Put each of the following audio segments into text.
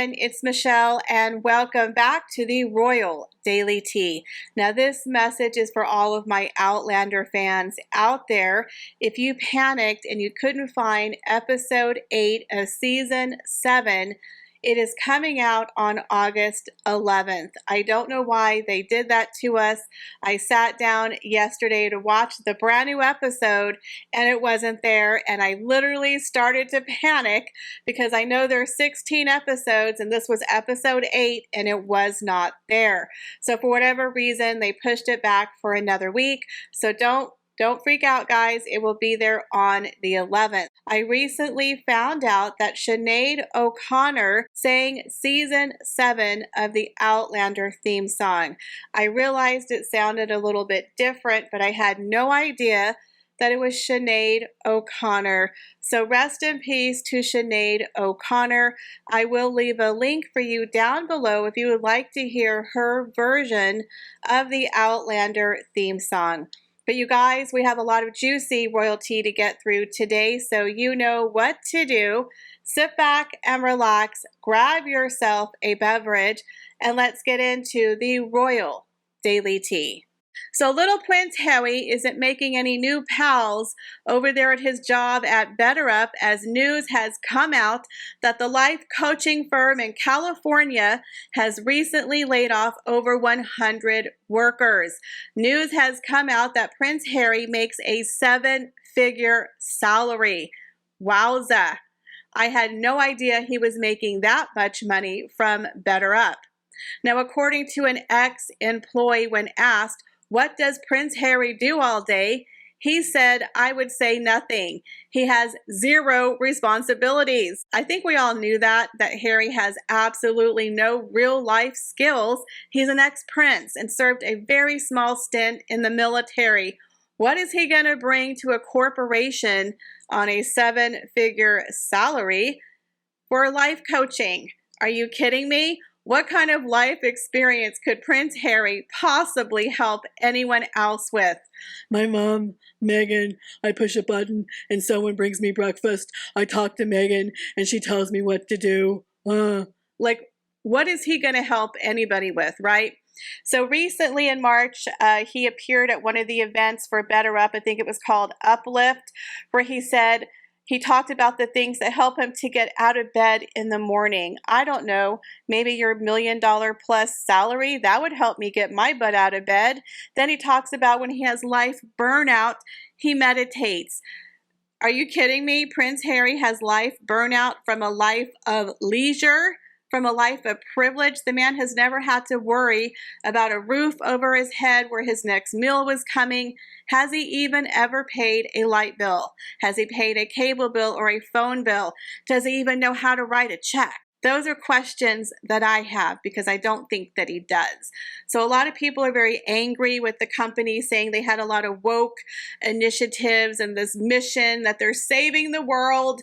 everyone, it's Michelle and welcome back to the Royal Daily Tea. Now this message is for all of my Outlander fans out there. If you panicked and you couldn't find episode 8 of season 7, it is coming out on August 11th. I don't know why they did that to us. I sat down yesterday to watch the brand new episode and it wasn't there, and I literally started to panic because I know there are 16 episodes and this was episode 8 and it was not there. So for whatever reason, they pushed it back for another week. So don't freak out, guys. It will be there on the 11th. I recently found out that Sinead O'Connor sang season 7 of the Outlander theme song. I realized it sounded a little bit different, but I had no idea that it was Sinead O'Connor. So rest in peace to Sinead O'Connor. I will leave a link for you down below if you would like to hear her version of the Outlander theme song. But you guys, we have a lot of juicy royalty to get through today, so you know what to do. Sit back and relax, grab yourself a beverage, and let's get into the Royal Daily Tea. So little Prince Harry isn't making any new pals over there at his job at BetterUp, as news has come out that the life coaching firm in California has recently laid off over 100 workers. News has come out that Prince Harry makes a 7-figure salary. Wowza. I had no idea he was making that much money from BetterUp. Now, according to an ex-employee, when asked, "What does Prince Harry do all day?" he said, "I would say nothing. He has 0 responsibilities." I think we all knew that Harry has absolutely no real life skills. He's an ex-prince and served a very small stint in the military. What is he going to bring to a corporation on a 7-figure salary for life coaching? Are you kidding me? What kind of life experience could Prince Harry possibly help anyone else with? My mom, Meghan, I push a button and someone brings me breakfast. I talk to Meghan and she tells me what to do. Like, what is he going to help anybody with, right? So recently in March, he appeared at one of the events for BetterUp. I think it was called Uplift, where he talked about the things that help him to get out of bed in the morning. I don't know, maybe your $1 million plus salary, that would help me get my butt out of bed. Then he talks about when he has life burnout, he meditates. Are you kidding me? Prince Harry has life burnout from a life of leisure, from a life of privilege. The man has never had to worry about a roof over his head, where his next meal was coming. Has he even ever paid a light bill? Has he paid a cable bill or a phone bill? Does he even know how to write a check? Those are questions that I have because I don't think that he does. So a lot of people are very angry with the company, saying they had a lot of woke initiatives and this mission that they're saving the world,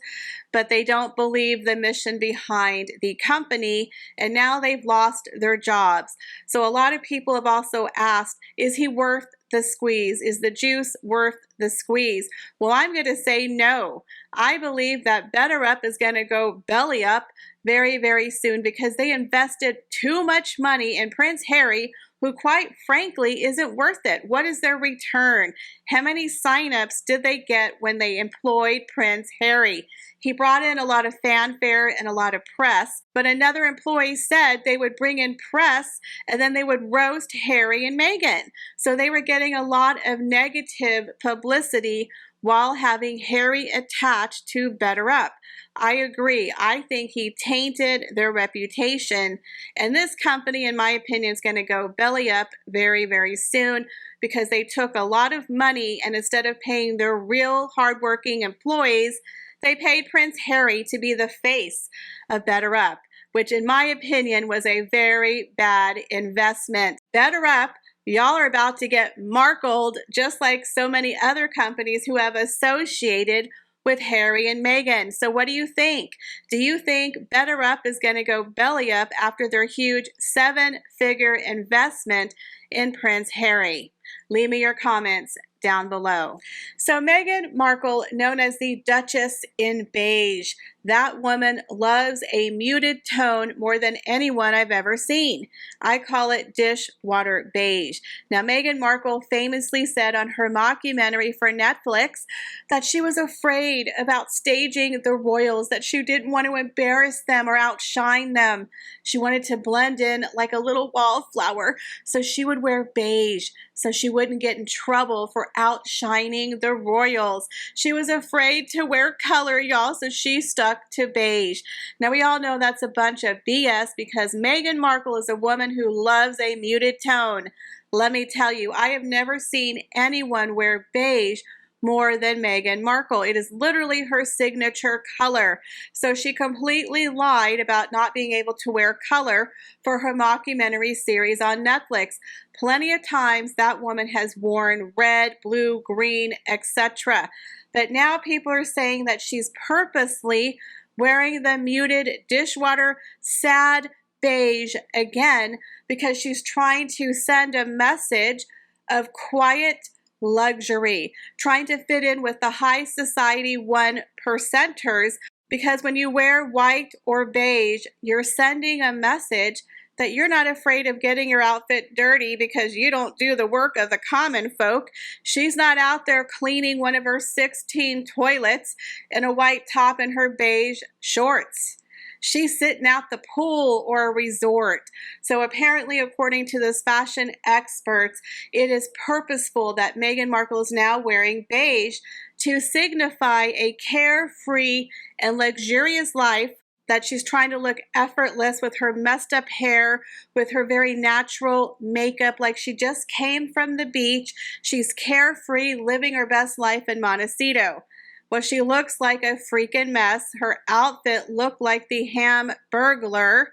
but they don't believe the mission behind the company, and now they've lost their jobs. So a lot of people have also asked, is he worth the squeeze? Is the juice worth the squeeze? Well, I'm going to say no. I believe that BetterUp is going to go belly up very, very soon because they invested too much money in Prince Harry, who quite frankly isn't worth it. What is their return? How many signups did they get when they employed Prince Harry? He brought in a lot of fanfare and a lot of press, but another employee said they would bring in press and then they would roast Harry and Meghan. So they were getting a lot of negative publicity while having Harry attached to BetterUp. I agree. I think he tainted their reputation, and this company, in my opinion, is going to go belly up very, very soon because they took a lot of money, and instead of paying their real hardworking employees, they paid Prince Harry to be the face of BetterUp, which in my opinion was a very bad investment. BetterUp, y'all are about to get markled just like so many other companies who have associated with Harry and Meghan. So what do you think? Do you think BetterUp is going to go belly up after their huge 7-figure investment in Prince Harry? Leave me your comments down below. So Meghan Markle, known as the Duchess in beige, That woman loves a muted tone more than anyone I've ever seen. I call it dishwater beige. Now, Meghan Markle famously said on her mockumentary for Netflix that she was afraid about staging the royals, that she didn't want to embarrass them or outshine them. She wanted to blend in like a little wallflower, so she would wear beige so she wouldn't get in trouble for outshining the royals. She was afraid to wear color, y'all, so she stuck to beige. Now, we all know that's a bunch of BS because Meghan Markle is a woman who loves a muted tone. Let me tell you, I have never seen anyone wear beige more than Meghan Markle. It is literally her signature color. So she completely lied about not being able to wear color for her mockumentary series on Netflix. Plenty of times that woman has worn red, blue, green, etc. But now people are saying that she's purposely wearing the muted dishwater sad beige again because she's trying to send a message of quiet luxury, trying to fit in with the high society 1%ers, because when you wear white or beige, you're sending a message that you're not afraid of getting your outfit dirty because you don't do the work of the common folk. She's not out there cleaning one of her 16 toilets in a white top and her beige shorts. She's sitting at the pool or a resort. So apparently, according to those fashion experts, it is purposeful that Meghan Markle is now wearing beige to signify a carefree and luxurious life, that she's trying to look effortless with her messed up hair, with her very natural makeup, like she just came from the beach. She's carefree, living her best life in Montecito. Well, she looks like a freaking mess. Her outfit looked like the Ham Burglar.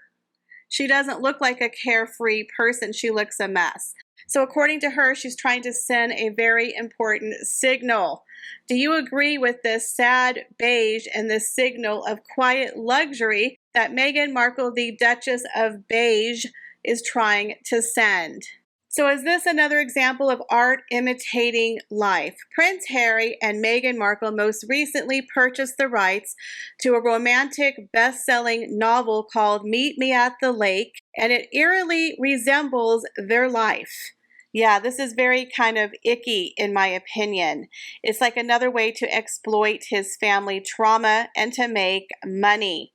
She doesn't look like a carefree person. She looks a mess. So according to her, she's trying to send a very important signal. Do you agree with this sad beige and this signal of quiet luxury that Meghan Markle, the Duchess of Beige, is trying to send? So is this another example of art imitating life? Prince Harry and Meghan Markle most recently purchased the rights to a romantic best-selling novel called Meet Me at the Lake, and it eerily resembles their life. Yeah, this is very kind of icky in my opinion. It's like another way to exploit his family trauma and to make money.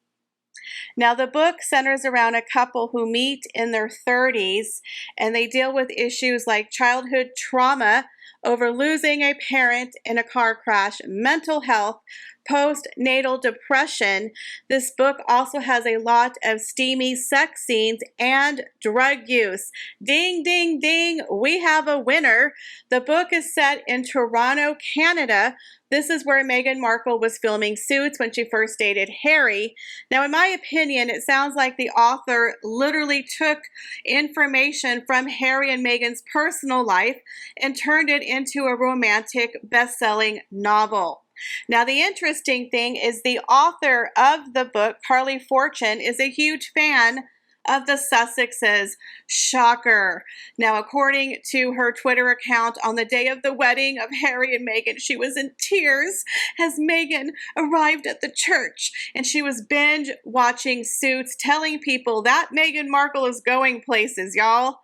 Now, the book centers around a couple who meet in their 30s, and they deal with issues like childhood trauma over losing a parent in a car crash, mental health, postnatal depression. This book also has a lot of steamy sex scenes and drug use. Ding, ding, ding, we have a winner. The book is set in Toronto, Canada. This is where Meghan Markle was filming Suits when she first dated Harry. Now, in my opinion, it sounds like the author literally took information from Harry and Meghan's personal life and turned it into a romantic best-selling novel. Now, the interesting thing is the author of the book, Carly Fortune, is a huge fan of the Sussexes. Shocker. Now, according to her Twitter account, on the day of the wedding of Harry and Meghan, she was in tears as Meghan arrived at the church, and she was binge watching Suits, telling people that Meghan Markle is going places, y'all.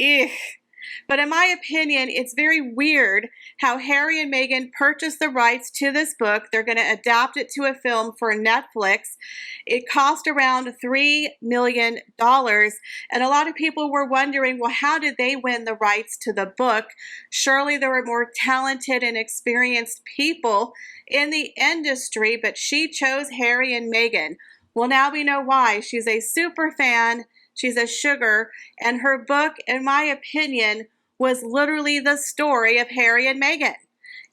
Ugh. But in my opinion, it's very weird how Harry and Meghan purchased the rights to this book. They're going to adapt it to a film for Netflix. It cost around $3 million. And a lot of people were wondering, well, how did they win the rights to the book? Surely there were more talented and experienced people in the industry, but she chose Harry and Meghan. Well, now we know why. She's a super fan. She's a sugar, and her book, in my opinion, was literally the story of Harry and Meghan.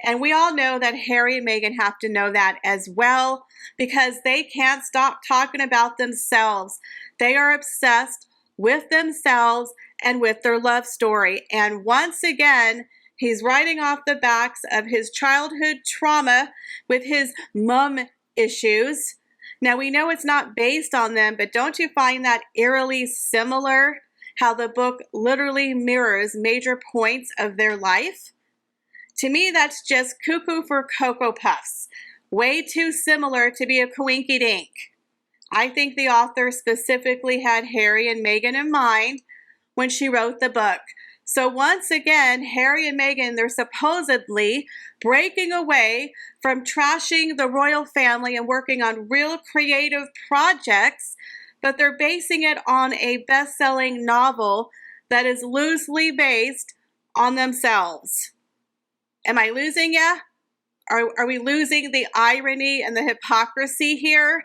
And we all know that Harry and Meghan have to know that as well, because they can't stop talking about themselves. They are obsessed with themselves and with their love story. And once again, he's writing off the backs of his childhood trauma with his mom issues. Now, we know it's not based on them, but don't you find that eerily similar, how the book literally mirrors major points of their life? To me, that's just cuckoo for Cocoa Puffs. way too similar to be a coinkydink. I think the author specifically had Harry and Meghan in mind when she wrote the book. So once again, Harry and Meghan, they're supposedly breaking away from trashing the royal family and working on real creative projects, but they're basing it on a best-selling novel that is loosely based on themselves. Am I losing ya? Are we losing the irony and the hypocrisy here?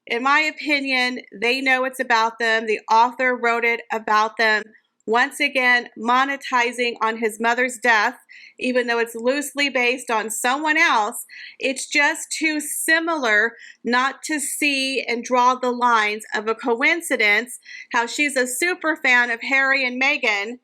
In my opinion, they know it's about them. The author wrote it about them. Once again, monetizing on his mother's death, even though it's loosely based on someone else. It's just too similar not to see and draw the lines of a coincidence, how she's a super fan of Harry and Meghan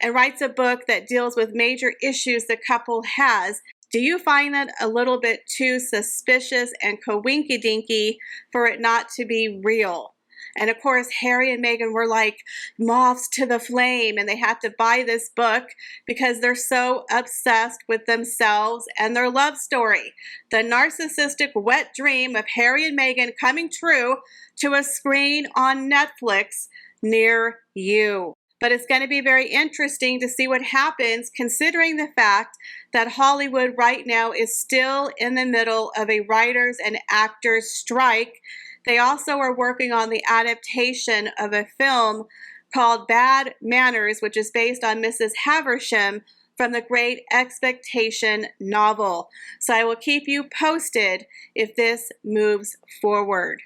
and writes a book that deals with major issues the couple has. Do you find that a little bit too suspicious and coinkydinky for it not to be real? And of course, Harry and Meghan were like moths to the flame, and they had to buy this book because they're so obsessed with themselves and their love story. The narcissistic wet dream of Harry and Meghan coming true to a screen on Netflix near you. But it's going to be very interesting to see what happens, considering the fact that Hollywood right now is still in the middle of a writers and actors strike. They also are working on the adaptation of a film called Bad Manners, which is based on Mrs. Havisham from the Great Expectation novel. So I will keep you posted if this moves forward.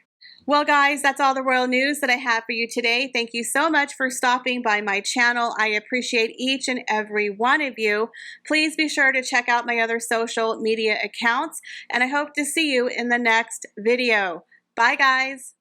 Well, guys, that's all the royal news that I have for you today. Thank you so much for stopping by my channel. I appreciate each and every one of you. Please be sure to check out my other social media accounts, and I hope to see you in the next video. Bye, guys.